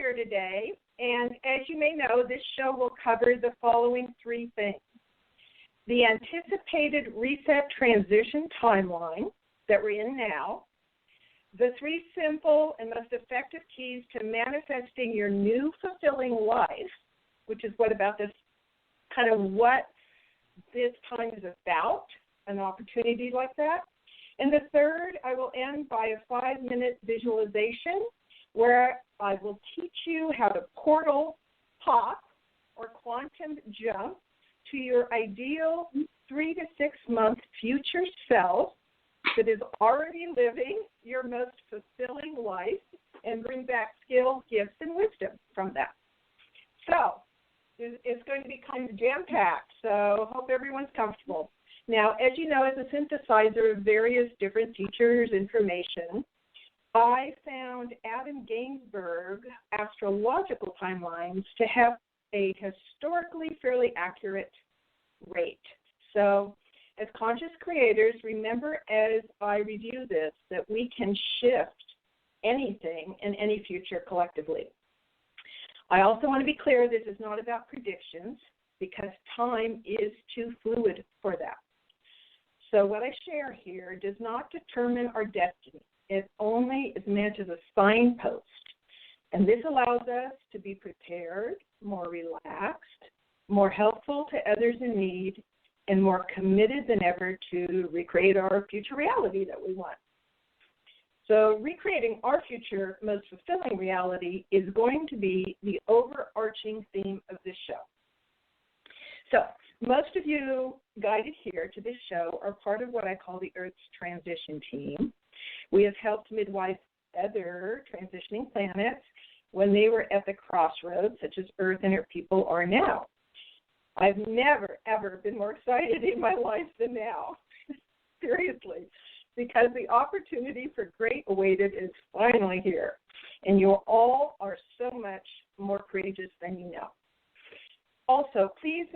share today. And as you may know, this show will cover the following three things. The anticipated reset transition timeline that we're in now, the three simple and most effective keys to manifesting your new fulfilling life, which is what this time is about, an opportunity like that. And the third, I will end by a 5-minute visualization where I will teach you how to portal pop or quantum jump to your ideal 3 to 6 month future self that is already living your most fulfilling life and bring back skill, gifts, and wisdom from that. So it's going to be kind of jam-packed, so hope everyone's comfortable. Now, as you know, as a synthesizer of various different teachers' information, I found Adam Gainsbourg astrological timelines to have a historically fairly accurate rate. So as conscious creators, remember as I review this that we can shift anything in any future collectively. I also want to be clear this is not about predictions because time is too fluid for that. So what I share here does not determine our destiny. It only is meant as a signpost. And this allows us to be prepared, more relaxed, more helpful to others in need, and more committed than ever to recreate our future reality that we want. So recreating our future most fulfilling reality is going to be the overarching theme of this show. So most of you guided here to this show are part of what I call the Earth's transition team. We have helped midwife other transitioning planets when they were at the crossroads, such as Earth and her people are now. I've never, ever been more excited in my life than now, seriously, because the opportunity for great awaited is finally here, and you all are so much more courageous than you know. Also, please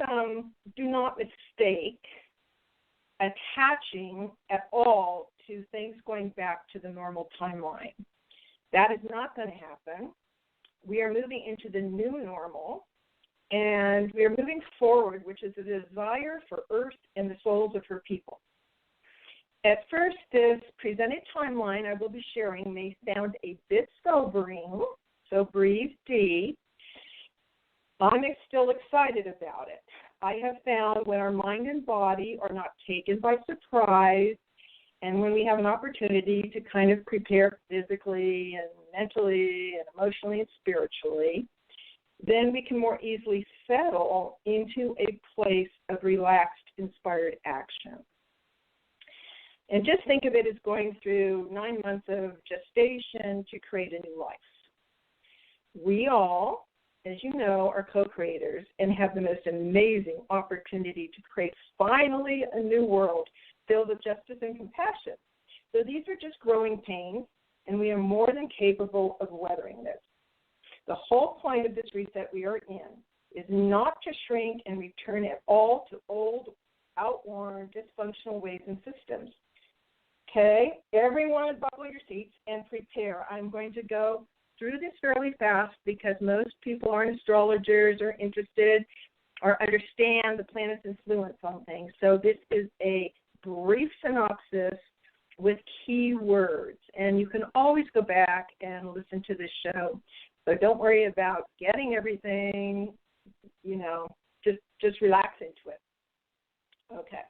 do not mistake attaching at all to things going back to the normal timeline. That is not going to happen. We are moving into the new normal, and we are moving forward, which is a desire for Earth and the souls of her people. At first, this presented timeline I will be sharing may sound a bit sobering, so breathe deep. I'm still excited about it. I have found when our mind and body are not taken by surprise, and when we have an opportunity to kind of prepare physically and mentally and emotionally and spiritually, then we can more easily settle into a place of relaxed, inspired action. And just think of it as going through 9 months of gestation to create a new life. We all, as you know, are co-creators and have the most amazing opportunity to create finally a new world filled with justice and compassion. So these are just growing pains, and we are more than capable of weathering this. The whole point of this reset we are in is not to shrink and return at all to old, outworn, dysfunctional ways and systems. Okay, everyone buckle your seats and prepare. I'm going to go through this fairly fast because most people aren't astrologers or interested or understand the planet's influence on things. So this is a brief synopsis with key words, and you can always go back and listen to this show. So don't worry about getting everything, just relax into it. Okay.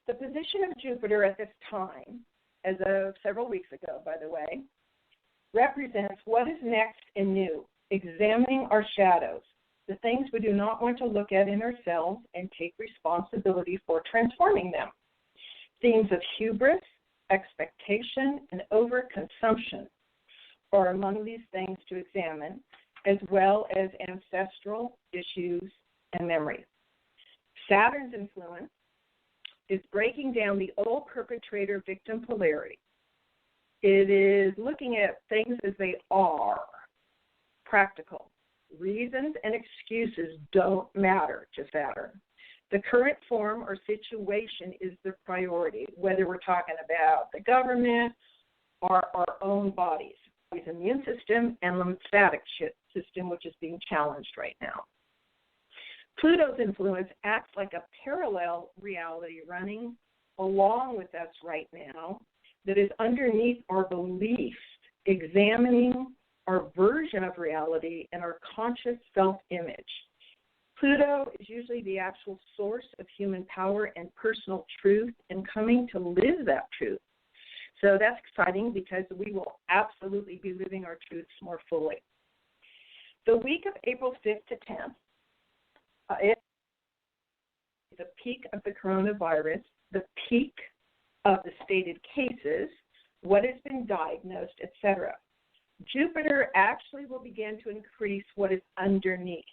The position of Jupiter at this time, as of several weeks ago, by the way, represents what is next and new, examining our shadows, the things we do not want to look at in ourselves and take responsibility for transforming them. Themes of hubris, expectation, and overconsumption are among these things to examine, as well as ancestral issues and memories. Saturn's influence is breaking down the old perpetrator-victim polarity. It is looking at things as they are, practical. Reasons and excuses don't matter to Saturn. The current form or situation is the priority, whether we're talking about the government or our own bodies. immune system and lymphatic system, which is being challenged right now. Pluto's influence acts like a parallel reality running along with us right now that is underneath our beliefs, examining our version of reality and our conscious self-image. Pluto is usually the actual source of human power and personal truth and coming to live that truth. So that's exciting because we will absolutely be living our truths more fully. The week of April 5th to 10th is the peak of the coronavirus, the peak of the stated cases, what has been diagnosed, etc. Jupiter actually will begin to increase what is underneath.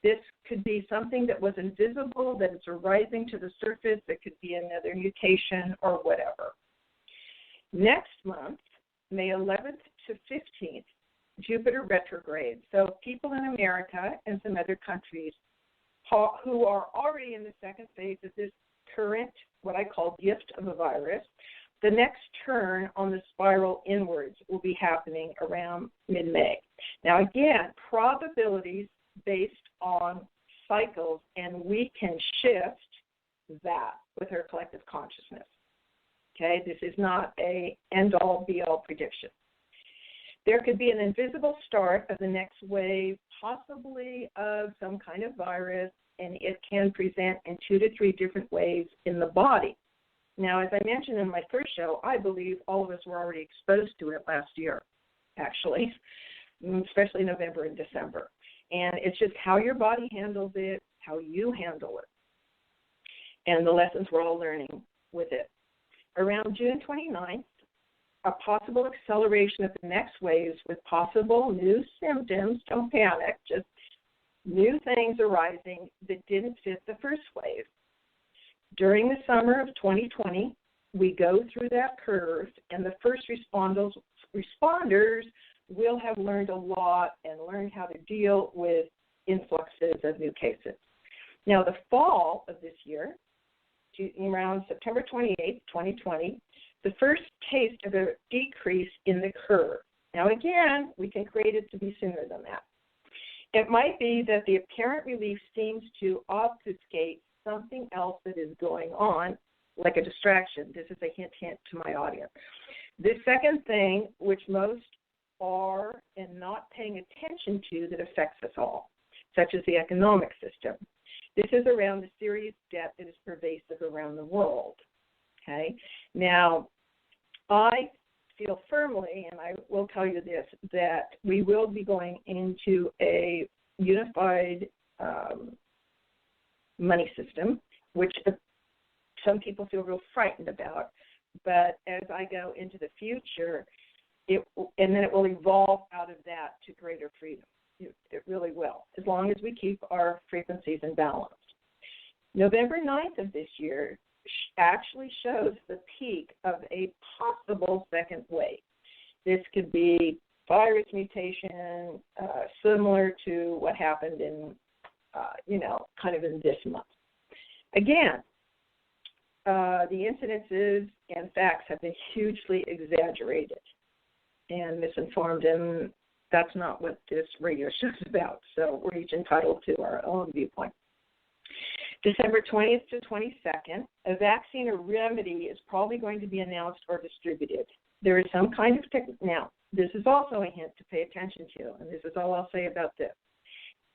This could be something that was invisible, that is arising to the surface. It could be another mutation or whatever. Next month, May 11th to 15th, Jupiter retrograde. So people in America and some other countries who are already in the second phase of this current, what I call gift of a virus, the next turn on the spiral inwards will be happening around mid-May. Now, again, probabilities based on cycles, and we can shift that with our collective consciousness. Okay, this is not a end-all, be-all prediction. There could be an invisible start of the next wave, possibly of some kind of virus, and it can present in 2 to 3 different ways in the body. Now, as I mentioned in my first show, I believe all of us were already exposed to it last year, actually, especially November and December. And it's just how your body handles it, how you handle it, and the lessons we're all learning with it. Around June 29th, a possible acceleration of the next waves with possible new symptoms. Don't panic, just new things arising that didn't fit the first wave. During the summer of 2020, we go through that curve, and the first responders will have learned a lot and learned how to deal with influxes of new cases. Now, the fall of this year, around September 28th, 2020, the first taste of a decrease in the curve. Now, again, we can create it to be sooner than that. It might be that the apparent relief seems to obfuscate something else that is going on, like a distraction. This is a hint to my audience. The second thing, which most are and not paying attention to, that affects us all, such as the economic system. This is around the serious debt that is pervasive around the world. Okay? Now, I feel firmly, and I will tell you this, that we will be going into a unified money system, which some people feel real frightened about. But as I go into the future, and then it will evolve out of that to greater freedom. It really will, as long as we keep our frequencies in balance. November 9th of this year actually shows the peak of a possible second wave. This could be virus mutation, similar to what happened in, kind of in this month. Again, the incidences and facts have been hugely exaggerated and misinformed, and that's not what this radio show is about. So we're each entitled to our own viewpoint. December 20th to 22nd, a vaccine or remedy is probably going to be announced or distributed. There is some kind of now, this is also a hint to pay attention to, and this is all I'll say about this.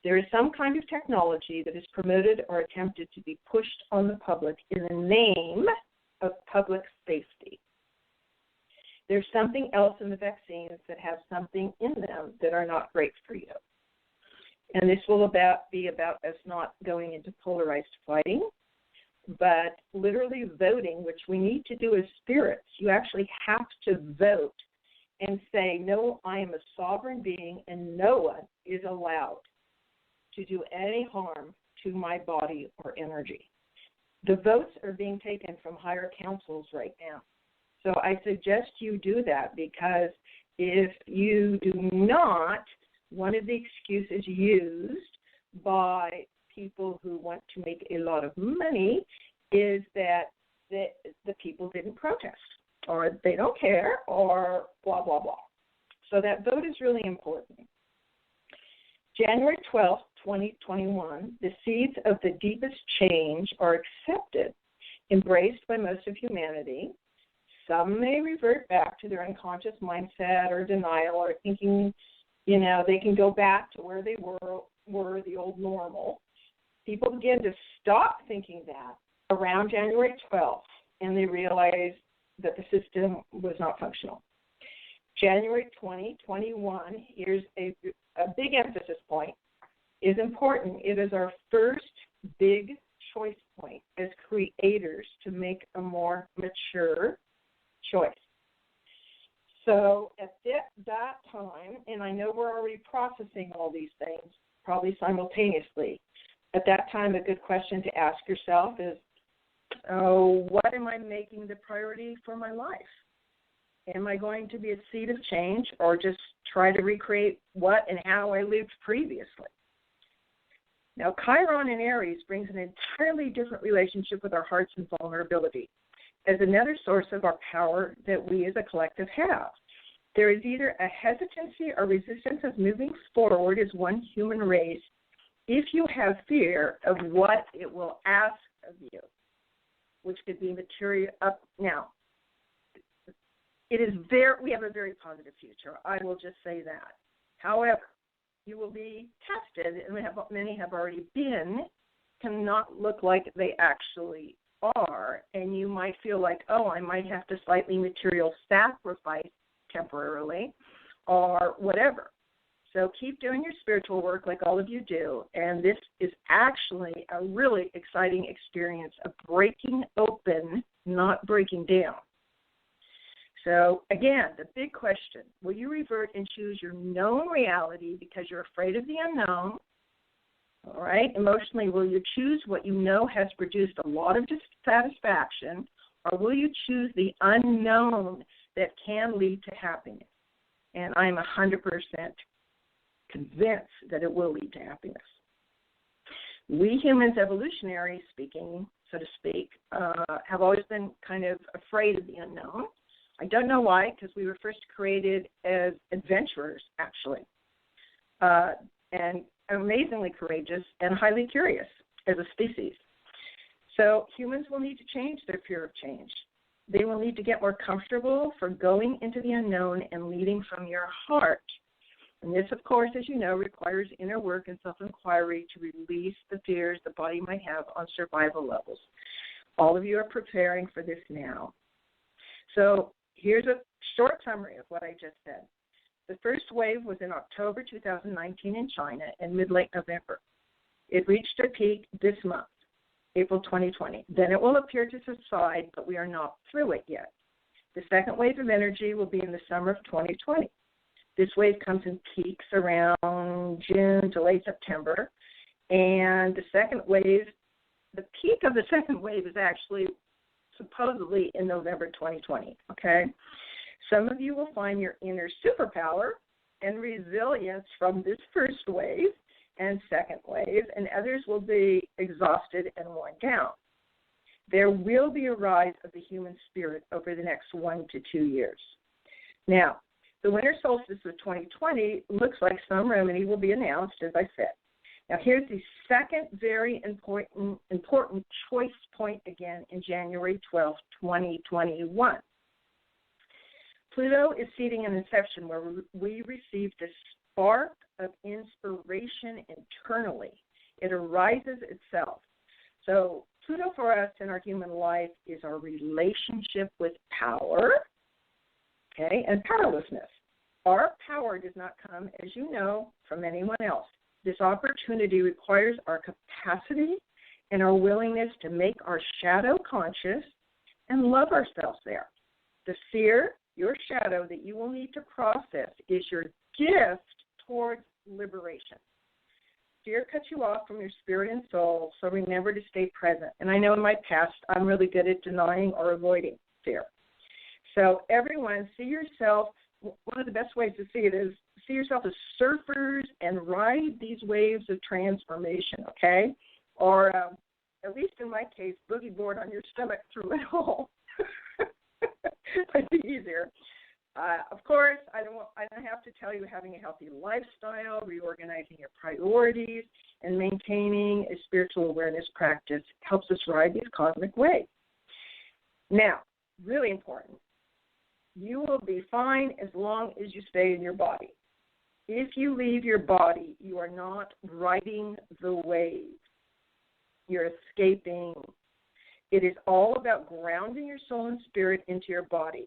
There is some kind of technology that is promoted or attempted to be pushed on the public in the name of public safety. There's something else in the vaccines that have something in them that are not great for you. And this will be about us not going into polarized fighting, but literally voting, which we need to do as spirits. You actually have to vote and say, no, I am a sovereign being, and no one is allowed to do any harm to my body or energy. The votes are being taken from higher councils right now. So I suggest you do that, because if you do not, one of the excuses used by people who want to make a lot of money is that the people didn't protest, or they don't care, or blah, blah, blah. So that vote is really important. January 12th, 2021, the seeds of the deepest change are accepted, embraced by most of humanity. Some may revert back to their unconscious mindset or denial or thinking, they can go back to where they were the old normal. People begin to stop thinking that around January 12th, and they realize that the system was not functional. January 2021, here's a big emphasis point, is important. It is our first big choice point as creators to make a more mature choice. So at that time, and I know we're already processing all these things, probably simultaneously, at that time a good question to ask yourself is, what am I making the priority for my life? Am I going to be a seed of change or just try to recreate what and how I lived previously? Now, Chiron in Aries brings an entirely different relationship with our hearts and vulnerability as another source of our power that we as a collective have. There is either a hesitancy or resistance of moving forward as one human race if you have fear of what it will ask of you, which could be material up now. We have a very positive future. I will just say that. However, you will be tested, and many have already been, to not look like they actually are, and you might feel like, I might have to slightly material sacrifice temporarily or whatever. So keep doing your spiritual work like all of you do, and this is actually a really exciting experience of breaking open, not breaking down. So, again, the big question, will you revert and choose your known reality because you're afraid of the unknown? All right? Emotionally, will you choose what you know has produced a lot of dissatisfaction, or will you choose the unknown that can lead to happiness? And I'm 100% convinced that it will lead to happiness. We humans, evolutionary speaking, so to speak, have always been kind of afraid of the unknown. I don't know why, because we were first created as adventurers, actually, and amazingly courageous and highly curious as a species. So humans will need to change their fear of change. They will need to get more comfortable for going into the unknown and leading from your heart. And this, of course, as you know, requires inner work and self-inquiry to release the fears the body might have on survival levels. All of you are preparing for this now. So here's a short summary of what I just said. The first wave was in October 2019 in China and mid-late November. It reached a peak this month, April 2020. Then it will appear to subside, but we are not through it yet. The second wave of energy will be in the summer of 2020. This wave comes in peaks around June to late September. And the peak of the second wave is actually supposedly in November 2020, okay? Some of you will find your inner superpower and resilience from this first wave and second wave, and others will be exhausted and worn down. There will be a rise of the human spirit over the next 1 to 2 years. Now, the winter solstice of 2020 looks like some remedy will be announced, as I said. Now, here's the second very important choice point again in January 12, 2021. Pluto is seeding an inception where we receive the spark of inspiration internally. It arises itself. So Pluto for us in our human life is our relationship with power, okay, and powerlessness. Our power does not come, as you know, from anyone else. This opportunity requires our capacity and our willingness to make our shadow conscious and love ourselves there. The fear, your shadow, that you will need to process is your gift towards liberation. Fear cuts you off from your spirit and soul, so remember to stay present. And I know in my past I'm really good at denying or avoiding fear. So everyone, see yourself. One of the best ways to see it is see yourself as surfers and ride these waves of transformation, okay? Or at least in my case, boogie board on your stomach through it all. Might be easier. Of course, I don't have to tell you having a healthy lifestyle, reorganizing your priorities, and maintaining a spiritual awareness practice helps us ride these cosmic waves. Now, really important, you will be fine as long as you stay in your body. If you leave your body, you are not riding the wave. You're escaping. It is all about grounding your soul and spirit into your body.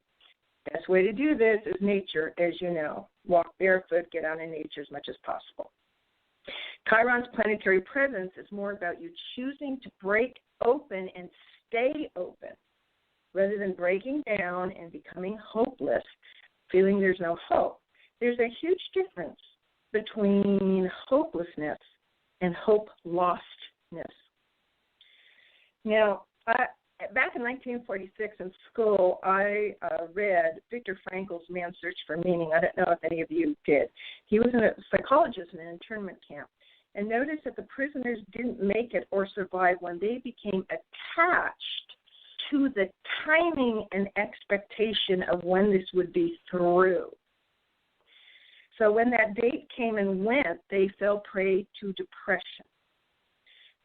Best way to do this is nature, as you know. Walk barefoot, get out in nature as much as possible. Chiron's planetary presence is more about you choosing to break open and stay open, rather than breaking down and becoming hopeless, feeling there's no hope. There's a huge difference between hopelessness and hope-lostness. Now, back in 1946 in school, I read Viktor Frankl's Man's Search for Meaning. I don't know if any of you did. He was a psychologist in an internment camp, and noticed that the prisoners didn't make it or survive when they became attached to the timing and expectation of when this would be through. So when that date came and went, they fell prey to depression.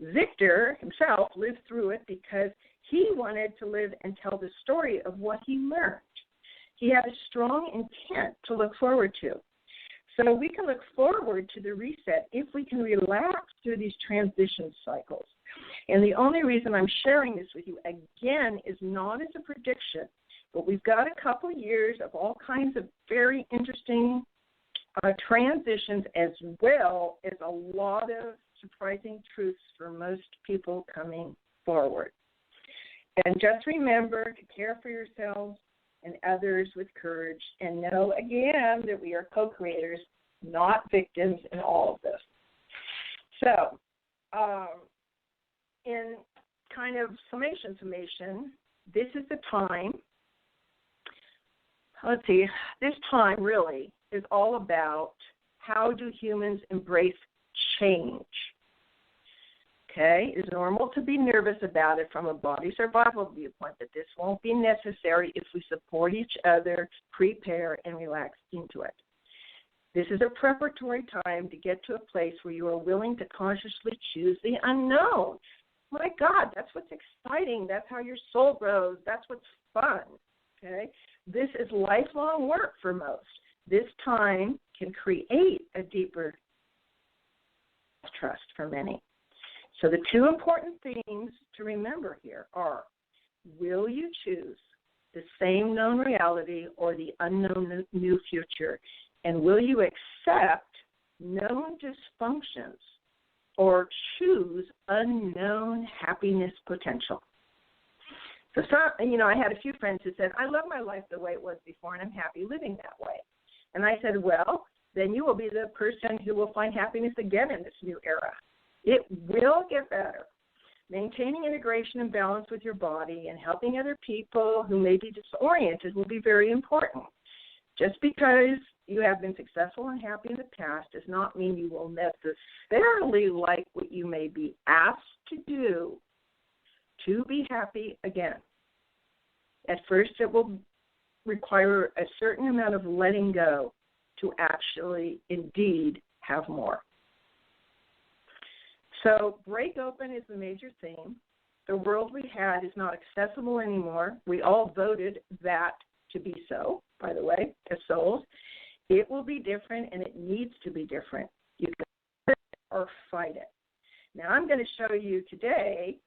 Victor himself lived through it because he wanted to live and tell the story of what he learned. He had a strong intent to look forward to. So we can look forward to the reset if we can relax through these transition cycles. And the only reason I'm sharing this with you, again, is not as a prediction, but we've got a couple years of all kinds of very interesting transitions, as well as a lot of surprising truths for most people coming forward. And just remember to care for yourselves and others with courage, and know again that we are co-creators, not victims in all of this. So, in kind of summation, this is the time. Let's see, this time really is all about how do humans embrace change. Okay, it's normal to be nervous about it from a body survival viewpoint, but this won't be necessary if we support each other, prepare, and relax into it. This is a preparatory time to get to a place where you are willing to consciously choose the unknown. My God, that's what's exciting. That's how your soul grows. That's what's fun. Okay, this is lifelong work for most. This time can create a deeper trust for many. So the two important things to remember here are, will you choose the same known reality or the unknown new future? And will you accept known dysfunctions or choose unknown happiness potential? So, I had a few friends who said, I love my life the way it was before, and I'm happy living that way. And I said, well, then you will be the person who will find happiness again in this new era. It will get better. Maintaining integration and balance with your body and helping other people who may be disoriented will be very important. Just because you have been successful and happy in the past does not mean you will necessarily like what you may be asked to do to be happy again. At first, it will require a certain amount of letting go to actually, indeed, have more. So break open is the major theme. The world we had is not accessible anymore. We all voted that to be so, by the way, as souls. It will be different, and it needs to be different. You can fight it or fight it. Now I'm going to show you today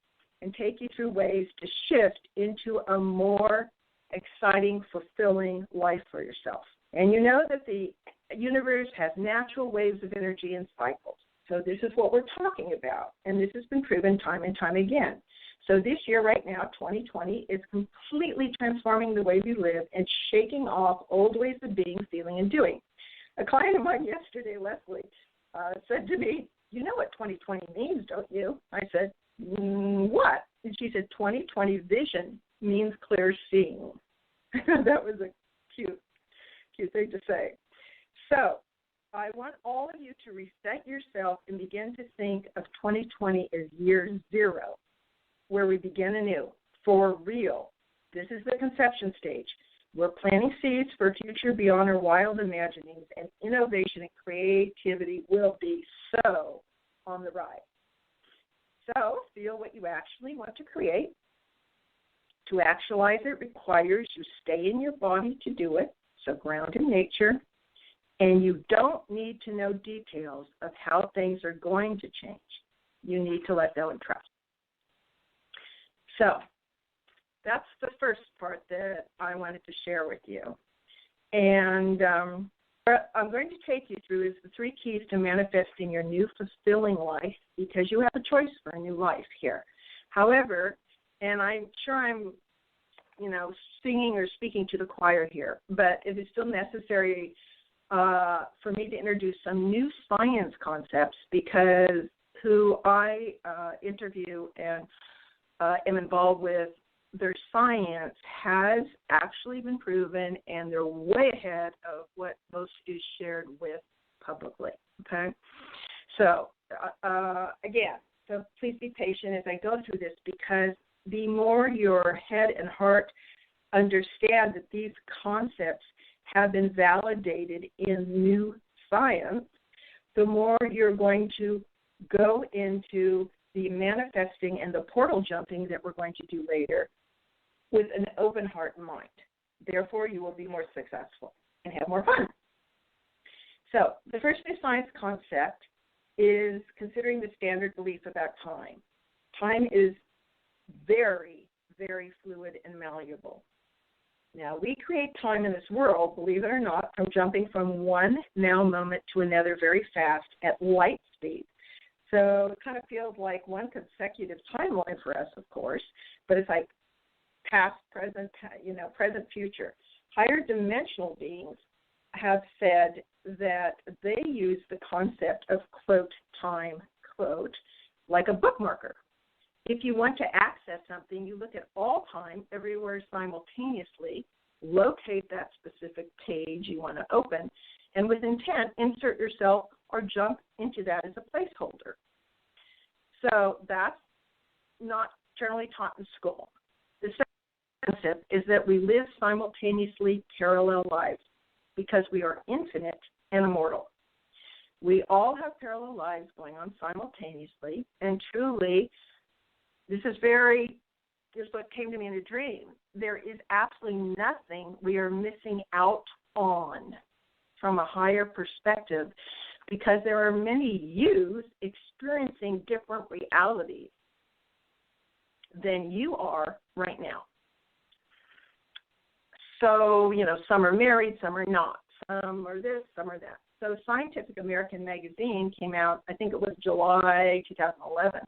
and take you through ways to shift into a more exciting, fulfilling life for yourself. And you know that the universe has natural waves of energy and cycles. So this is what we're talking about, and this has been proven time and time again. So this year right now, 2020, is completely transforming the way we live and shaking off old ways of being, feeling, and doing. A client of mine yesterday, Leslie, said to me, you know what 2020 means, don't you? I said, what? And she said, 2020 vision means clear seeing. That was a cute thing to say. So I want all of you to reset yourself and begin to think of 2020 as year zero, where we begin anew, for real. This is the conception stage. We're planting seeds for a future beyond our wild imaginings, and innovation and creativity will be so on the rise. So feel what you actually want to create. To actualize it requires you stay in your body to do it, so ground in nature, and you don't need to know details of how things are going to change. You need to let go and trust. So that's the first part that I wanted to share with you. And what I'm going to take you through is the 3 keys to manifesting your new fulfilling life, because you have a choice for a new life here. However, and I'm sure I'm, singing or speaking to the choir here, but it is still necessary for me to introduce some new science concepts, because who I interview and am involved with, their science has actually been proven, and they're way ahead of what most is shared with publicly, okay? So, again, so please be patient as I go through this, because the more your head and heart understand that these concepts have been validated in new science, the more you're going to go into the manifesting and the portal jumping that we're going to do later with an open heart and mind. Therefore, you will be more successful and have more fun. So the first new science concept is considering the standard belief about time. Time is very, very fluid and malleable. Now, we create time in this world, believe it or not, from jumping from one now moment to another very fast at light speed. So it kind of feels like one consecutive timeline for us, of course, but it's like past, present, present, future. Higher dimensional beings have said that they use the concept of, quote, time, quote, like a bookmarker. If you want to access something, you look at all time everywhere simultaneously, locate that specific page you want to open, and with intent, insert yourself or jump into that as a placeholder. So that's not generally taught in school. The second concept is that we live simultaneously parallel lives because we are infinite and immortal. We all have parallel lives going on simultaneously, and truly, here's what came to me in a dream. There is absolutely nothing we are missing out on from a higher perspective, because there are many yous experiencing different realities than you are right now. So, some are married, some are not. Some are this, some are that. So Scientific American magazine came out, I think it was July 2011,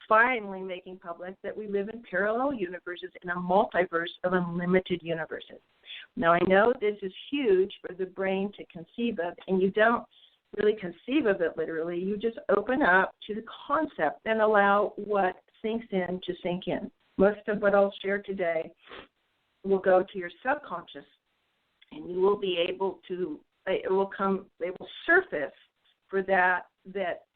finally making public that we live in parallel universes in a multiverse of unlimited universes. Now, I know this is huge for the brain to conceive of, and you don't really conceive of it literally. You just open up to the concept and allow what sinks in to sink in. Most of what I'll share today will go to your subconscious, and you will be able to, it will surface for that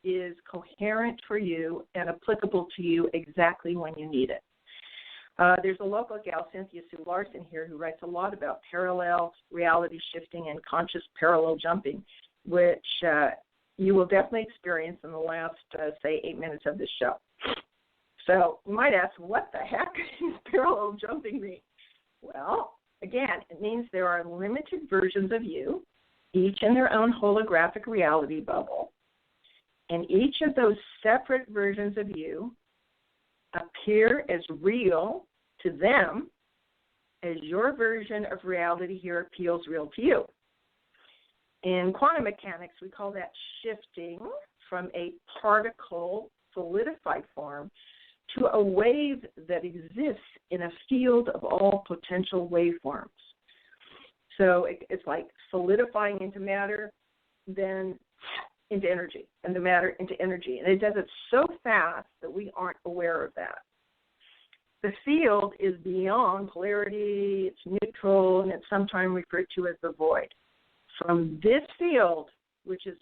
is coherent for you and applicable to you exactly when you need it. There's a local gal, Cynthia Sue Larson, here, who writes a lot about parallel reality shifting and conscious parallel jumping, which you will definitely experience in the last, 8 minutes of this show. So you might ask, what the heck is parallel jumping mean? Well, again, it means there are limited versions of you, each in their own holographic reality bubble. And each of those separate versions of you appear as real to them as your version of reality here appeals real to you. In quantum mechanics, we call that shifting from a particle solidified form to a wave that exists in a field of all potential waveforms. So it's like solidifying into matter, then into energy, and the matter into energy. And it does it so fast that we aren't aware of that. The field is beyond polarity, it's neutral, and it's sometimes referred to as the void. From this field, which is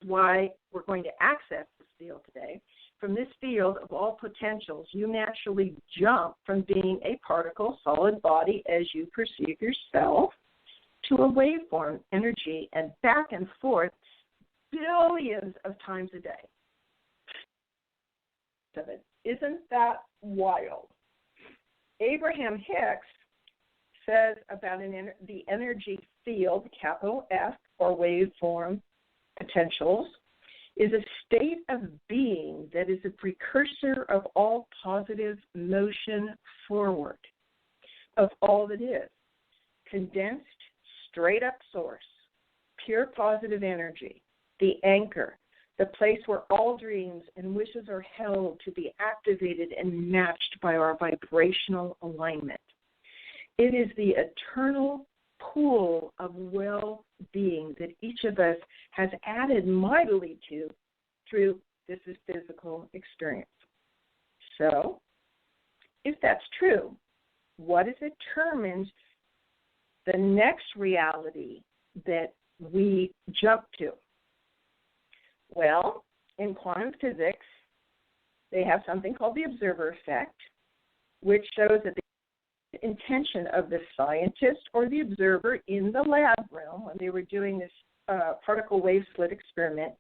why we're going to access this field today, from this field of all potentials, you naturally jump from being a particle, solid body as you perceive yourself, to a waveform, energy, and back and forth billions of times a day. Isn't that wild? Abraham Hicks says about the energy field, capital F, or waveform potentials, is a state of being that is a precursor of all positive motion forward, of all that is. Condensed, straight-up source, pure positive energy, the anchor, the place where all dreams and wishes are held to be activated and matched by our vibrational alignment. It is the eternal pool of well-being that each of us has added mightily to through this physical experience. So, if that's true, what is determined the next reality that we jump to? Well, in quantum physics, they have something called the observer effect, which shows that the intention of the scientist or the observer in the lab room when they were doing this particle wave slit experiment,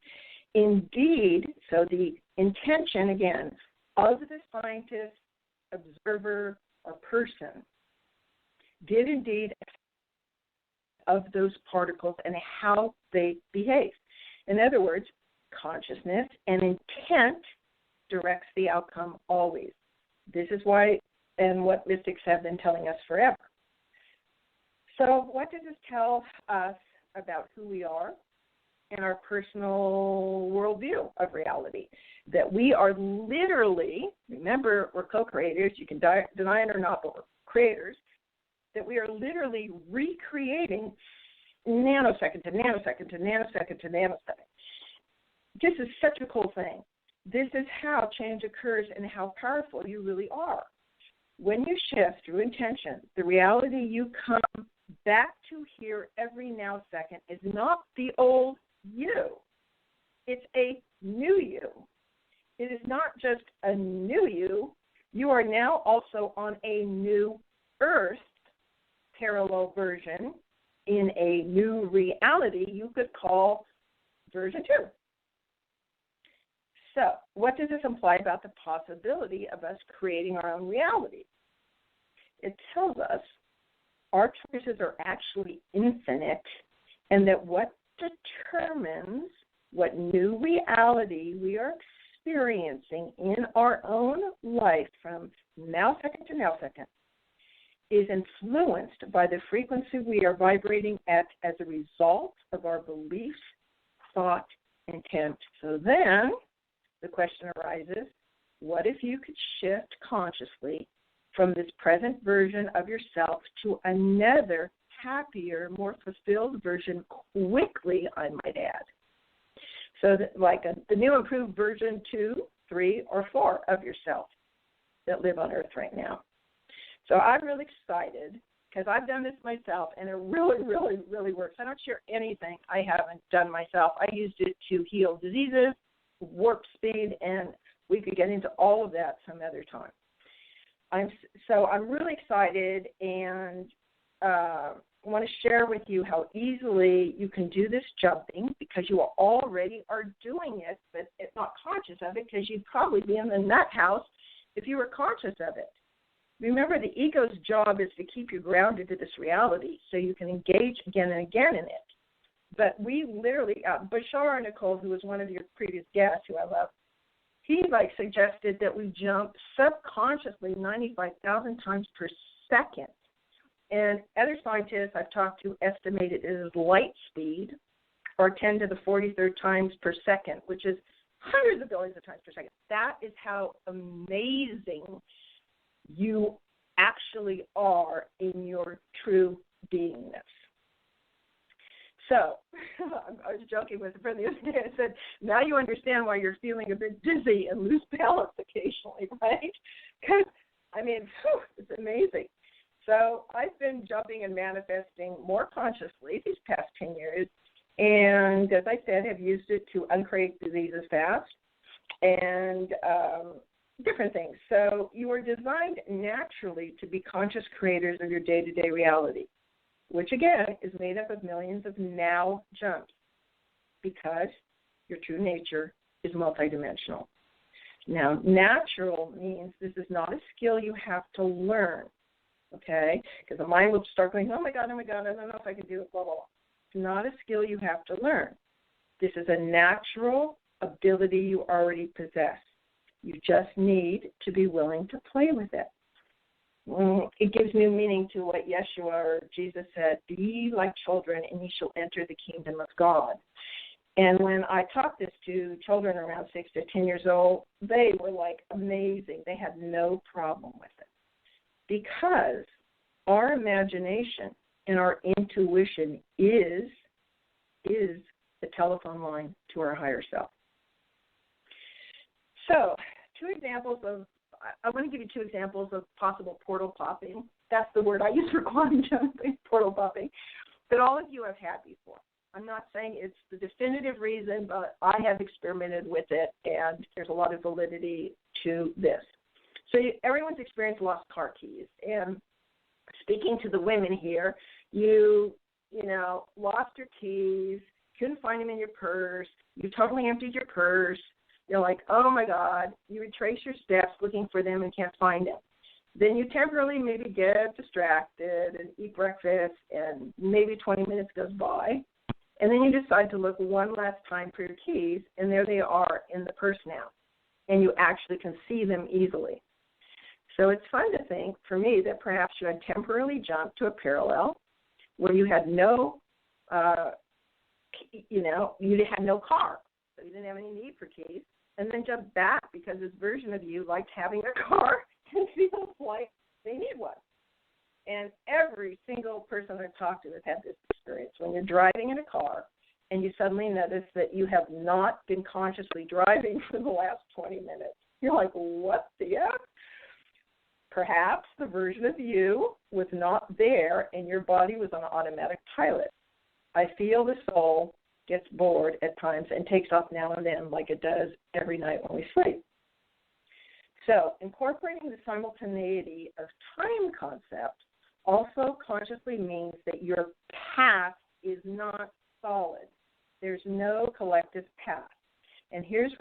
indeed, so the intention, again, of the scientist, observer, or person did indeed of those particles and how they behave. In other words, consciousness and intent directs the outcome always. This is why and what mystics have been telling us forever. So what does this tell us about who we are and our personal worldview of reality? That we are literally, remember, we're co-creators, you can deny it or not, but we're creators, that we are literally recreating nanosecond to nanosecond to nanosecond to nanosecond. This is such a cool thing. This is how change occurs and how powerful you really are. When you shift through intention, the reality you come back to here every now second is not the old you. It's a new you. It is not just a new you. You are now also on a new earth parallel version in a new reality you could call version 2. So, what does this imply about the possibility of us creating our own reality? It tells us our choices are actually infinite and that what determines what new reality we are experiencing in our own life from nanosecond to nanosecond is influenced by the frequency we are vibrating at as a result of our beliefs, thought, intent. So then the question arises, what if you could shift consciously from this present version of yourself to another happier, more fulfilled version quickly, I might add? So that, like the new improved version 2, 3, or 4 of yourself that live on Earth right now. So I'm really excited because I've done this myself, and it really, really, really works. I don't share anything I haven't done myself. I used it to heal diseases, warp speed, and we could get into all of that some other time. I'm really excited and want to share with you how easily you can do this jumping because you already are doing it, but it's not conscious of it because you'd probably be in the nut house if you were conscious of it. Remember, the ego's job is to keep you grounded to this reality so you can engage again and again in it. But we literally, Bashar Nicole, who was one of your previous guests, who I love, he suggested that we jump subconsciously 95,000 times per second. And other scientists I've talked to estimate it as light speed, or 10 to the 43rd times per second, which is hundreds of billions of times per second. That is how amazing you actually are in your true beingness. So, I was joking with a friend the other day. I said, now you understand why you're feeling a bit dizzy and lose balance occasionally, right? Because, it's amazing. So, I've been jumping and manifesting more consciously these past 10 years. And as I said, have used it to uncreate diseases fast and different things. So you are designed naturally to be conscious creators of your day-to-day reality, which, again, is made up of millions of now jumps because your true nature is multidimensional. Now, natural means this is not a skill you have to learn, okay? Because the mind will start going, oh, my God, I don't know if I can do it, blah, blah, blah. It's not a skill you have to learn. This is a natural ability you already possess. You just need to be willing to play with it. It gives new meaning to what Yeshua or Jesus said, be like children and you shall enter the kingdom of God. And when I taught this to children around 6 to 10 years old, they were like amazing. They had no problem with it because our imagination and our intuition is the telephone line to our higher self. So, I want to give you 2 examples of possible portal popping. That's the word I use for quantum jumping, portal popping, that all of you have had before. I'm not saying it's the definitive reason, but I have experimented with it, and there's a lot of validity to this. So everyone's experienced lost car keys, and speaking to the women here, you lost your keys, couldn't find them in your purse, you totally emptied your purse. You're like, oh, my God. You retrace your steps looking for them and can't find them. Then you temporarily maybe get distracted and eat breakfast, and maybe 20 minutes goes by. And then you decide to look one last time for your keys, and there they are in the purse now. And you actually can see them easily. So it's fun to think, for me, that perhaps you had temporarily jumped to a parallel where you had you had no car. So you didn't have any need for keys, and then jump back because this version of you liked having a car and feels like they need one. And every single person I've talked to has had this experience. When you're driving in a car and you suddenly notice that you have not been consciously driving for the last 20 minutes, you're like, what the F? Perhaps the version of you was not there and your body was on automatic pilot. I feel the soul gets bored at times and takes off now and then like it does every night when we sleep. So incorporating the simultaneity of time concept also consciously means that your path is not solid. There's no collective path. And here's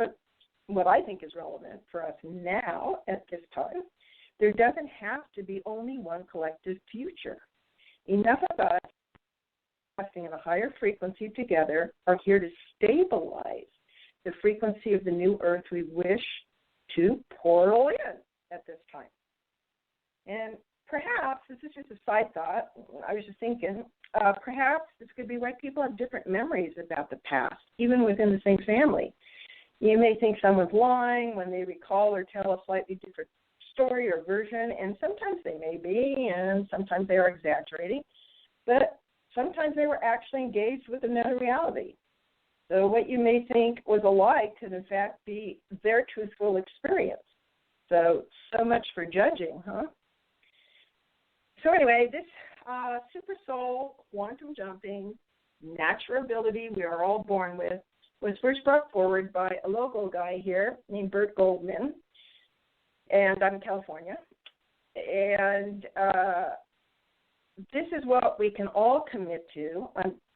what I think is relevant for us now at this time. There doesn't have to be only one collective future. Enough of us at a higher frequency together are here to stabilize the frequency of the new earth we wish to portal in at this time. And perhaps, this is just a side thought, I was just thinking, perhaps this could be why people have different memories about the past, even within the same family. You may think someone's lying when they recall or tell a slightly different story or version, and sometimes they may be, and sometimes they are exaggerating, but sometimes they were actually engaged with another reality. So what you may think was a lie could, in fact, be their truthful experience. So much for judging, huh? So anyway, this super soul, quantum jumping, natural ability we are all born with was first brought forward by a local guy here named Bert Goldman, and I'm in California. And this is what we can all commit to.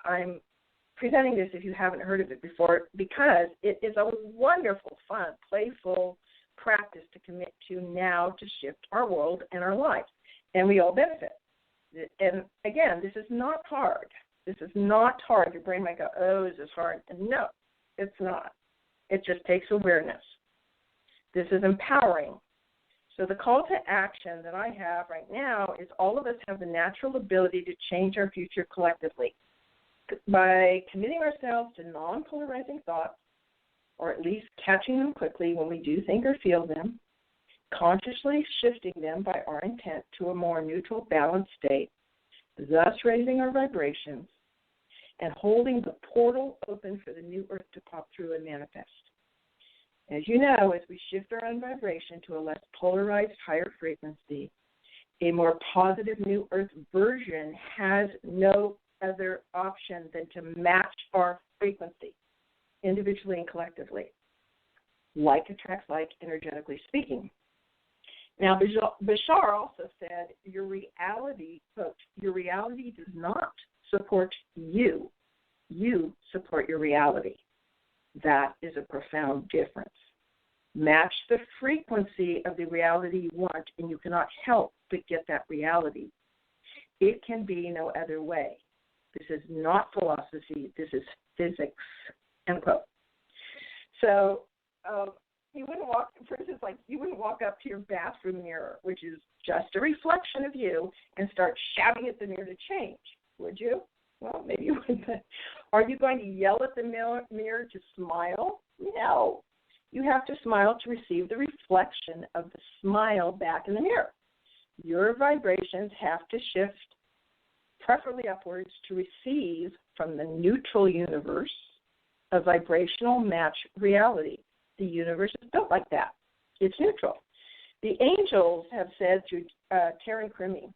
I'm presenting this if you haven't heard of it before because it is a wonderful, fun, playful practice to commit to now to shift our world and our lives. And we all benefit. And again, this is not hard. This is not hard. Your brain might go, oh, is this hard? And no, it's not. It just takes awareness. This is empowering. So the call to action that I have right now is all of us have the natural ability to change our future collectively by committing ourselves to non-polarizing thoughts, or at least catching them quickly when we do think or feel them, consciously shifting them by our intent to a more neutral, balanced state, thus raising our vibrations, and holding the portal open for the new earth to pop through and manifest. As you know, as we shift our own vibration to a less polarized, higher frequency, a more positive new earth version has no other option than to match our frequency, individually and collectively. Like attracts like, energetically speaking. Now, Bashar also said, your reality, quote, your reality does not support you. You support your reality. That is a profound difference. Match the frequency of the reality you want, and you cannot help but get that reality. It can be no other way. This is not philosophy. This is physics, end quote. So you wouldn't walk, for instance, like you wouldn't walk up to your bathroom mirror, which is just a reflection of you, and start shouting at the mirror to change, would you? Well, maybe you wouldn't. Are you going to yell at the mirror to smile? No. You have to smile to receive the reflection of the smile back in the mirror. Your vibrations have to shift, preferably upwards, to receive from the neutral universe a vibrational match reality. The universe is built like that. It's neutral. The angels have said through Taryn Crimi,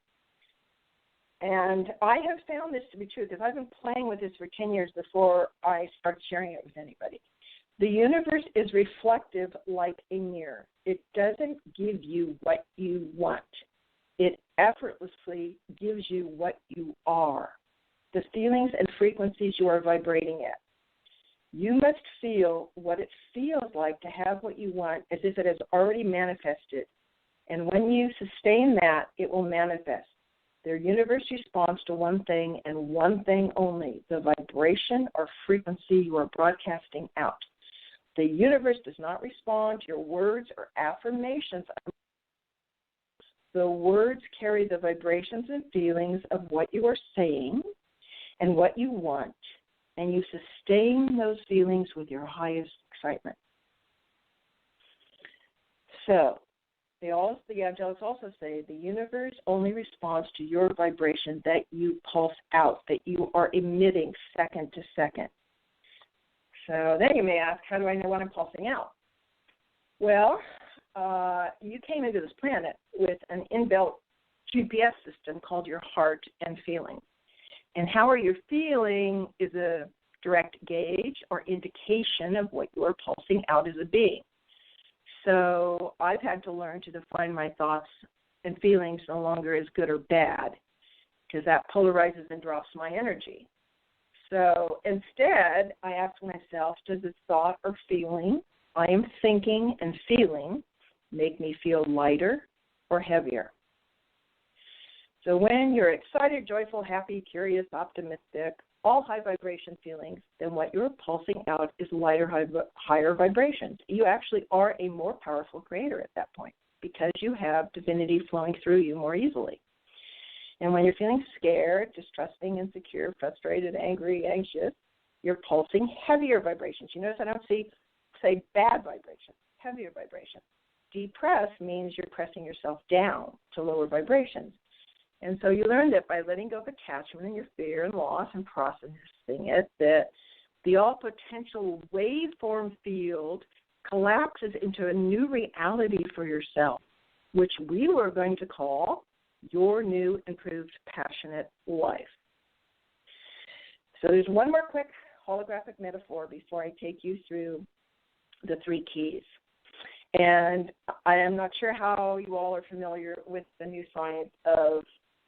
and I have found this to be true because I've been playing with this for 10 years before I started sharing it with anybody. The universe is reflective like a mirror. It doesn't give you what you want. It effortlessly gives you what you are, the feelings and frequencies you are vibrating at. You must feel what it feels like to have what you want as if it has already manifested. And when you sustain that, it will manifest. Their universe responds to one thing and one thing only, the vibration or frequency you are broadcasting out. The universe does not respond to your words or affirmations. The words carry the vibrations and feelings of what you are saying and what you want, and you sustain those feelings with your highest excitement. So, the angelics also say the universe only responds to your vibration that you pulse out, that you are emitting second to second. So then you may ask, how do I know what I'm pulsing out? Well, you came into this planet with an inbuilt GPS system called your heart and feeling. And how are you feeling is a direct gauge or indication of what you are pulsing out as a being. So I've had to learn to define my thoughts and feelings no longer as good or bad, because that polarizes and drops my energy. So instead, I ask myself, does this thought or feeling I am thinking and feeling make me feel lighter or heavier? So when you're excited, joyful, happy, curious, optimistic, all high vibration feelings, then what you're pulsing out is lighter, higher vibrations. You actually are a more powerful creator at that point because you have divinity flowing through you more easily. And when you're feeling scared, distrusting, insecure, frustrated, angry, anxious, you're pulsing heavier vibrations. You notice I don't say bad vibrations, heavier vibrations. Depressed means you're pressing yourself down to lower vibrations. And so you learn that by letting go of attachment and your fear and loss and processing it, that the all-potential waveform field collapses into a new reality for yourself, which we were going to call your new, improved, passionate life. So there's one more quick holographic metaphor before I take you through the 3 keys. And I am not sure how you all are familiar with the new science of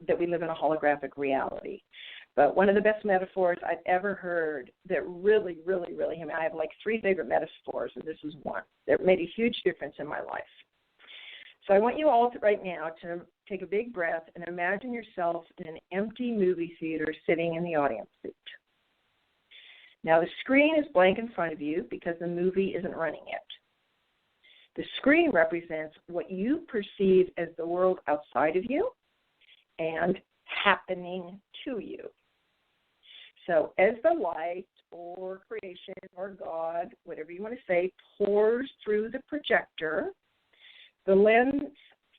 that we live in a holographic reality. But one of the best metaphors I've ever heard that really, really, really, I have like 3 favorite metaphors, and this is one that made a huge difference in my life. So I want you all right now to take a big breath and imagine yourself in an empty movie theater sitting in the audience seat. Now the screen is blank in front of you because the movie isn't running yet. The screen represents what you perceive as the world outside of you and happening to you. So as the light or creation or God, whatever you want to say, pours through the projector, the lens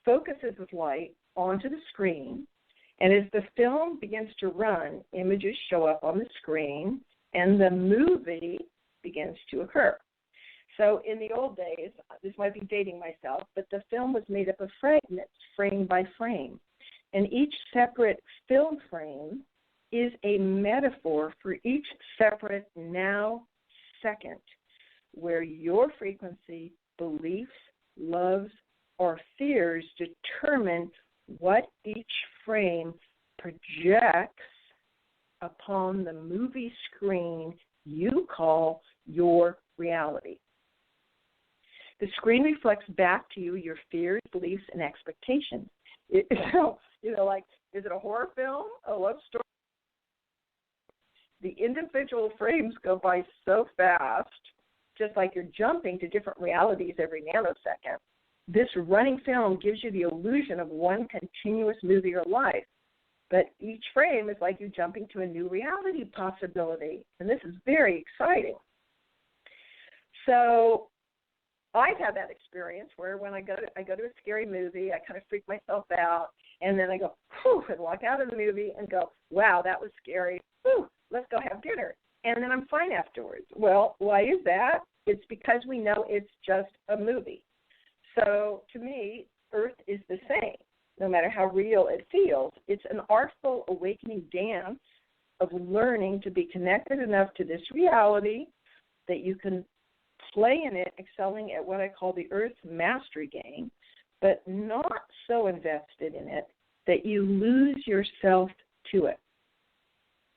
focuses with light onto the screen, and as the film begins to run, images show up on the screen, and the movie begins to occur. So in the old days, this might be dating myself, but the film was made up of fragments, frame by frame. And each separate film frame is a metaphor for each separate now second where your frequency beliefs, loves, or fears determine what each frame projects upon the movie screen you call your reality. The screen reflects back to you your fears, beliefs, and expectations. Like, is it a horror film, a love story? The individual frames go by so fast, just like you're jumping to different realities every nanosecond. This running film gives you the illusion of one continuous movie or life, but each frame is like you jumping to a new reality possibility, and this is very exciting. So I've had that experience where when I go to a scary movie, I kind of freak myself out, and then I go, whew, and walk out of the movie and go, wow, that was scary. Whew, let's go have dinner. And then I'm fine afterwards. Well, why is that? It's because we know it's just a movie. So to me, Earth is the same. No matter how real it feels, it's an artful awakening dance of learning to be connected enough to this reality that you can play in it, excelling at what I call the Earth mastery game, but not so invested in it that you lose yourself to it.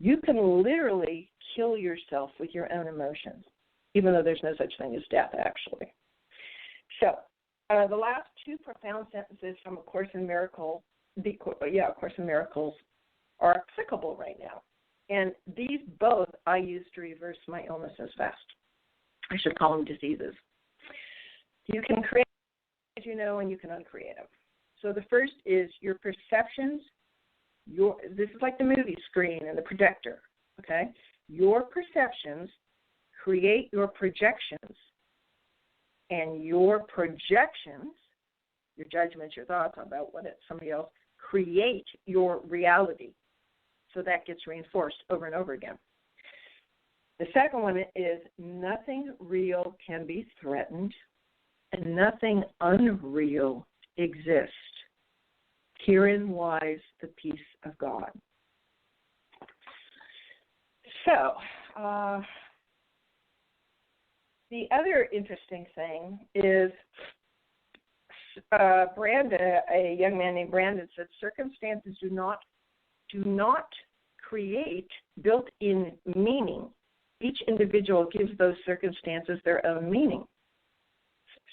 You can literally kill yourself with your own emotions, even though there's no such thing as death, actually. So the last two profound sentences from A Course in Miracles, A Course in Miracles, are applicable right now. And these both I use to reverse my illnesses fast. I should call them diseases. You can create, as you know, and you can uncreate them. So the first is your perceptions. This is like the movie screen and the projector, okay? Your perceptions create your projections, and your projections, your judgments, your thoughts about what somebody else, create your reality. So that gets reinforced over and over again. The second one is nothing real can be threatened and nothing unreal exists. Herein lies the peace of God. So, the other interesting thing is Brandon, a young man named Brandon, said circumstances do not create built-in meaning. Each individual gives those circumstances their own meaning.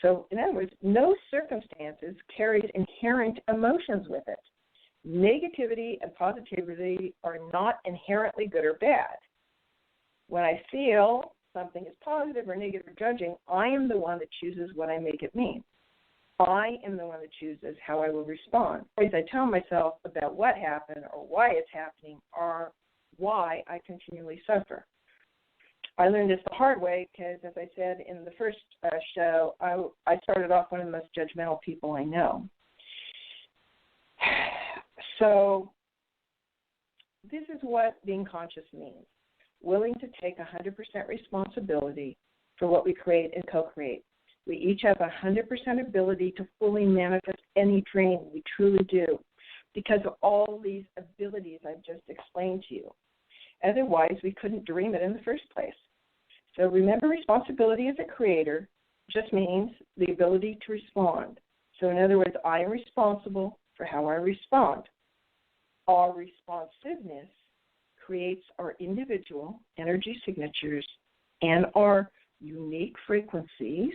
So, in other words, no circumstances carries inherent emotions with it. Negativity and positivity are not inherently good or bad. When I feel something is positive or negative or judging, I am the one that chooses what I make it mean. I am the one that chooses how I will respond. Or as I tell myself about what happened or why it's happening or why I continually suffer. I learned this the hard way because, as I said in the first show, I started off one of the most judgmental people I know. So this is what being conscious means. Willing to take 100% responsibility for what we create and co-create. We each have 100% ability to fully manifest any dream. We truly do, because of all these abilities I've just explained to you. Otherwise, we couldn't dream it in the first place. So remember, responsibility as a creator just means the ability to respond. So in other words, I am responsible for how I respond. Our responsiveness creates our individual energy signatures and our unique frequencies,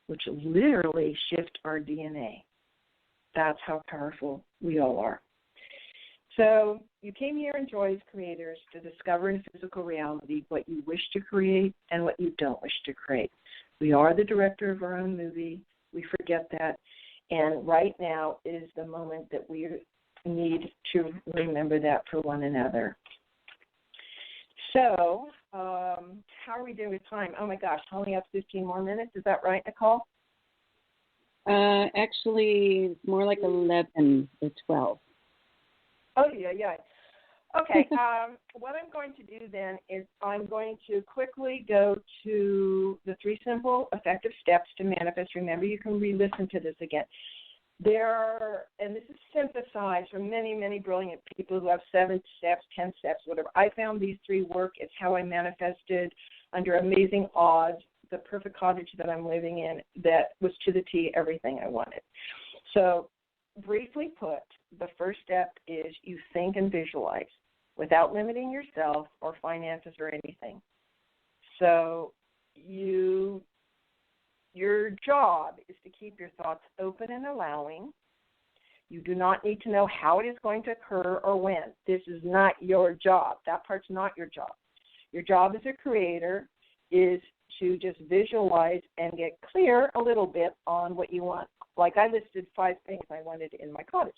which literally shift our DNA. That's how powerful we all are. So you came here in Joy as Creators to discover in physical reality what you wish to create and what you don't wish to create. We are the director of our own movie. We forget that. And right now is the moment that we need to remember that for one another. So how are we doing with time? Oh, my gosh, only have 15 more minutes. Is that right, Nicole? Actually, it's more like 11 or 12. Oh, yeah. Okay, what I'm going to do then is I'm going to quickly go to the 3 simple effective steps to manifest. Remember, you can re-listen to this again. There are, and this is synthesized from many, many brilliant people who have 7 steps, 10 steps, whatever. I found these 3 work. It's how I manifested under amazing odds the perfect cottage that I'm living in that was to the T everything I wanted. So briefly put, the first step is you think and visualize without limiting yourself or finances or anything. So your job is to keep your thoughts open and allowing. You do not need to know how it is going to occur or when. This is not your job. That part's not your job. Your job as a creator is to just visualize and get clear a little bit on what you want. Like I listed 5 things I wanted in my cottage.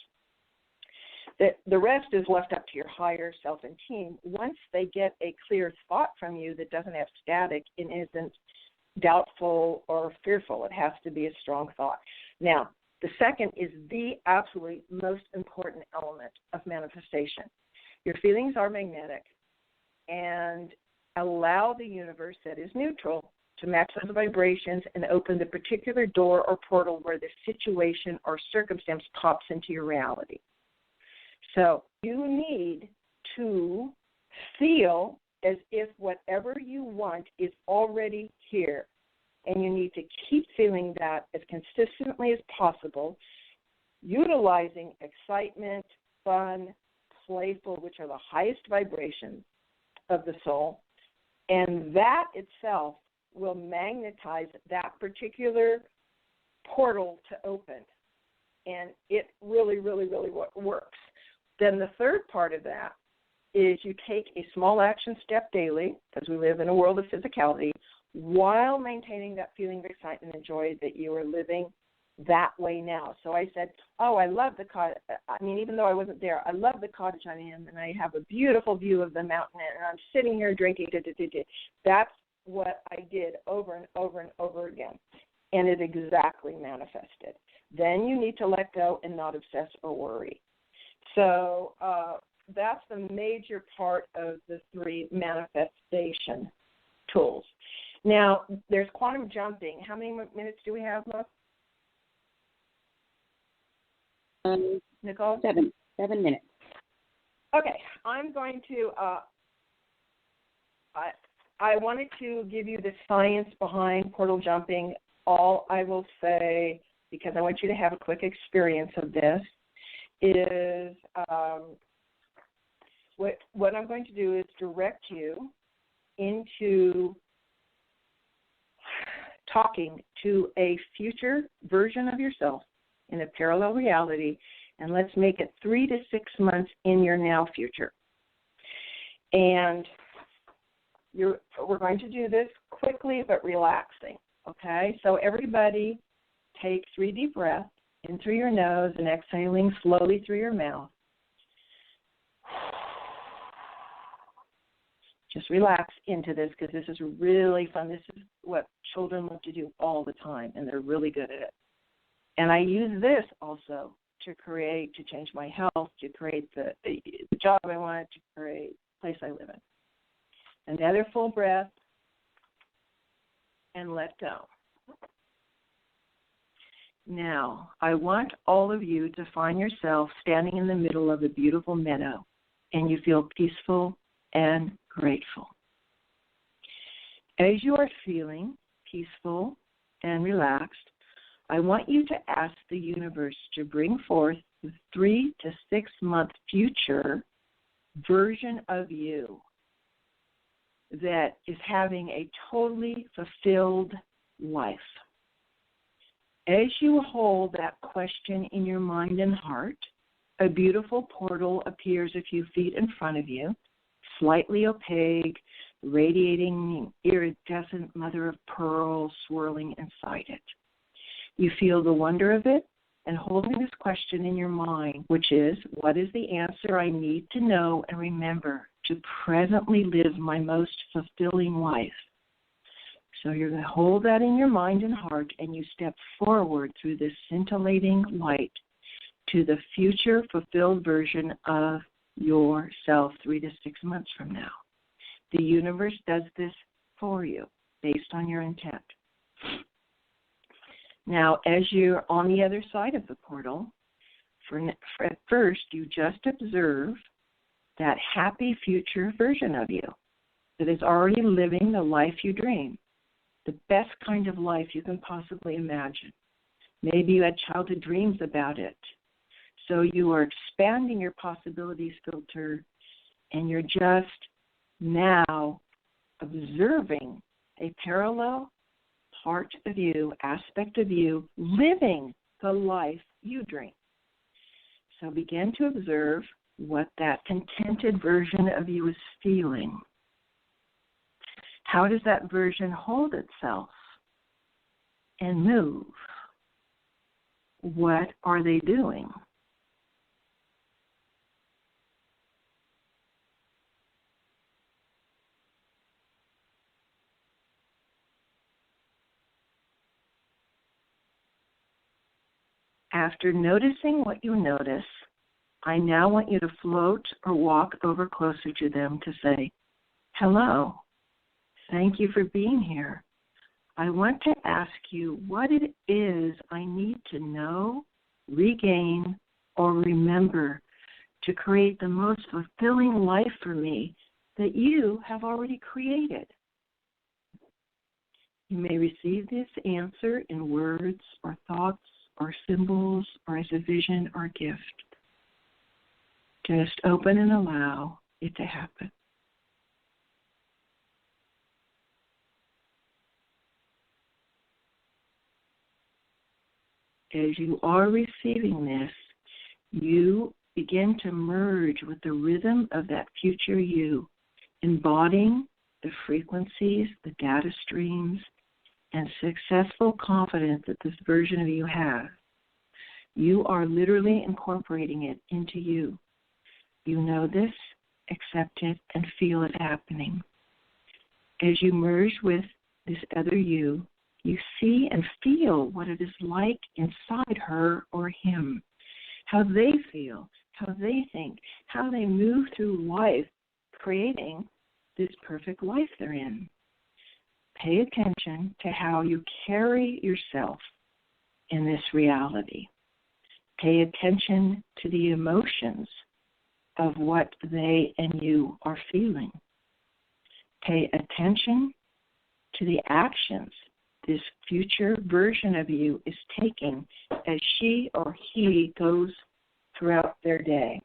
The rest is left up to your higher self and team. Once they get a clear thought from you that doesn't have static and isn't doubtful or fearful, it has to be a strong thought. Now, the second is the absolutely most important element of manifestation. Your feelings are magnetic, and allow the universe that is neutral to match those vibrations and open the particular door or portal where the situation or circumstance pops into your reality. So you need to feel as if whatever you want is already here. And you need to keep feeling that as consistently as possible, utilizing excitement, fun, playful, which are the highest vibrations of the soul. And that itself will magnetize that particular portal to open. And it really, really, really works. Then the third part of that is you take a small action step daily, because we live in a world of physicality, while maintaining that feeling of excitement and joy that you are living that way now. So I said, I love the cottage. I mean, even though I wasn't there, I love the cottage I'm in, and I have a beautiful view of the mountain, and I'm sitting here drinking. That's what I did over and over and over again, and it exactly manifested. Then you need to let go and not obsess or worry. So that's the major part of the 3 manifestation tools. Now, there's quantum jumping. How many minutes do we have left? Nicole? 7 minutes. Okay, I'm going to, I wanted to give you the science behind portal jumping. All I will say, because I want you to have a quick experience of this, is what I'm going to do is direct you into talking to a future version of yourself in a parallel reality, and let's make it 3 to 6 months in your now future. And we're going to do this quickly but relaxing, okay? So everybody take 3 deep breaths in through your nose and exhaling slowly through your mouth. Just relax into this because this is really fun. This is what children love to do all the time, and they're really good at it. And I use this also to change my health, to create the job I want, to create the place I live in. Another full breath, and let go. Now, I want all of you to find yourself standing in the middle of a beautiful meadow, and you feel peaceful and grateful. As you are feeling peaceful and relaxed, I want you to ask the universe to bring forth the 3 to 6 month future version of you that is having a totally fulfilled life. As you hold that question in your mind and heart, a beautiful portal appears a few feet in front of you, slightly opaque, radiating iridescent mother of pearl swirling inside it. You feel the wonder of it and holding this question in your mind, which is, what is the answer I need to know and remember to presently live my most fulfilling life? So you're going to hold that in your mind and heart, and you step forward through this scintillating light to the future fulfilled version of yourself 3 to 6 months from now. The universe does this for you based on your intent. Now, as you're on the other side of the portal, at first you just observe that happy future version of you that is already living the life you dream. the best kind of life you can possibly imagine. Maybe you had childhood dreams about it. So you are expanding your possibilities filter, and you're just now observing a parallel part of you, aspect of you, living the life you dream. So begin to observe what that contented version of you is feeling. How does that version hold itself and move? What are they doing? After noticing what you notice, I now want you to float or walk over closer to them to say, hello, thank you for being here. I want to ask you what it is I need to know, regain, or remember to create the most fulfilling life for me that you have already created. You may receive this answer in words or thoughts or symbols or as a vision or gift. Just open and allow it to happen. As you are receiving this, you begin to merge with the rhythm of that future you, embodying the frequencies, the data streams, and successful confidence that this version of you has. You are literally incorporating it into you. You know this, accept it, and feel it happening. As you merge with this other you, you see and feel what it is like inside her or him, how they feel, how they think, how they move through life, creating this perfect life they're in. Pay attention to how you carry yourself in this reality. Pay attention to the emotions of what they and you are feeling. Pay attention to the actions this future version of you is taking as she or he goes throughout their day.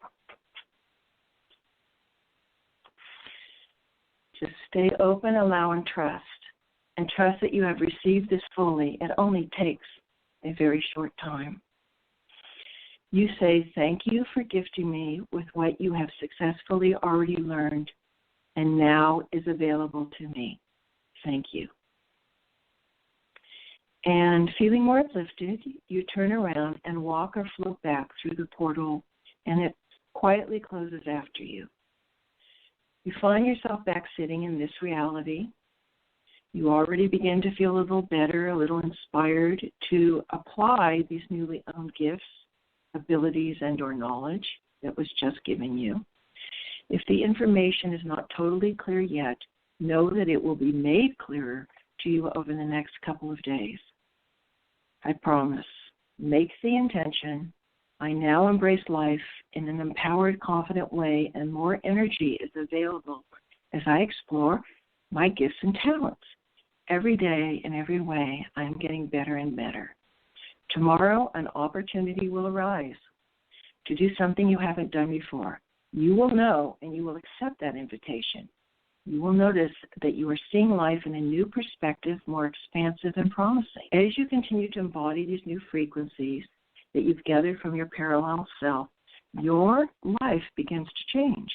Just stay open, allow, and trust. And trust that you have received this fully. It only takes a very short time. You say, thank you for gifting me with what you have successfully already learned and now is available to me. Thank you. And feeling more uplifted, you turn around and walk or float back through the portal, and it quietly closes after you. You find yourself back sitting in this reality. You already begin to feel a little better, a little inspired to apply these newly owned gifts, abilities, and or knowledge that was just given you. If the information is not totally clear yet, know that it will be made clearer to you over the next couple of days. I promise. Make the intention. I now embrace life in an empowered, confident way, and more energy is available as I explore my gifts and talents. Every day, in every way, I am getting better and better. Tomorrow, an opportunity will arise to do something you haven't done before. You will know, and you will accept that invitation. You will notice that you are seeing life in a new perspective, more expansive and promising. As you continue to embody these new frequencies that you've gathered from your parallel self, your life begins to change.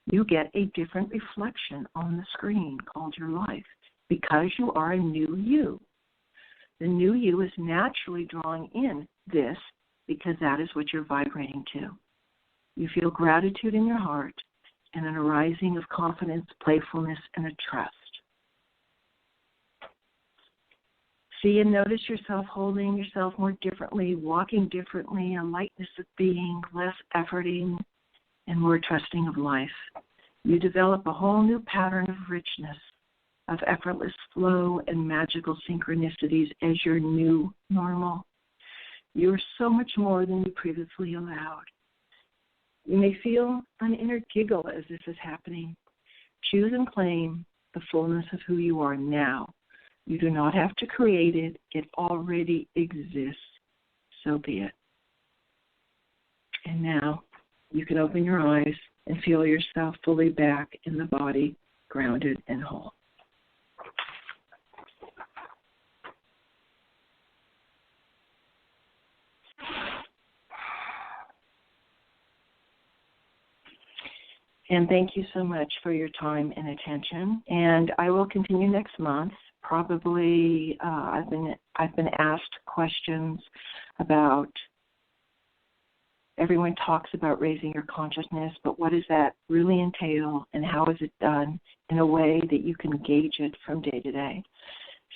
You get a different reflection on the screen called your life because you are a new you. The new you is naturally drawing in this because that is what you're vibrating to. You feel gratitude in your heart and an arising of confidence, playfulness, and a trust. See and notice yourself holding yourself more differently, walking differently, a lightness of being, less efforting, and more trusting of life. You develop a whole new pattern of richness, of effortless flow and magical synchronicities as your new normal. You are so much more than you previously allowed. You may feel an inner giggle as this is happening. Choose and claim the fullness of who you are now. You do not have to create it. It already exists. So be it. And now you can open your eyes and feel yourself fully back in the body, grounded and whole. And thank you so much for your time and attention. And I will continue next month. Probably, I've been asked questions about. Everyone talks about raising your consciousness, but what does that really entail, and how is it done in a way that you can gauge it from day to day?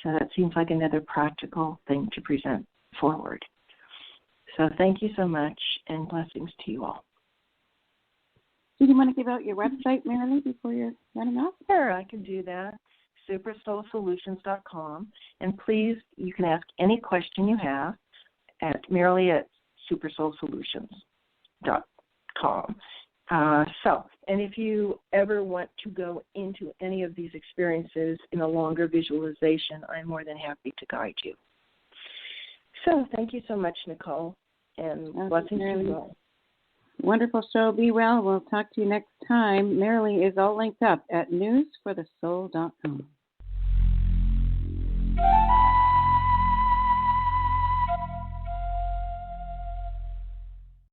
So that seems like another practical thing to present forward. So thank you so much, and blessings to you all. Do you want to give out your website, Marilee, before you're running off? Sure, I can do that. supersoulsolutions.com. And please, you can ask any question you have at supersoulsolutions.com. And if you ever want to go into any of these experiences in a longer visualization, I'm more than happy to guide you. So thank you so much, Nicole, and blessings to you all. Wonderful show. Be well. We'll talk to you next time. Marilee is all linked up at newsforthesoul.com.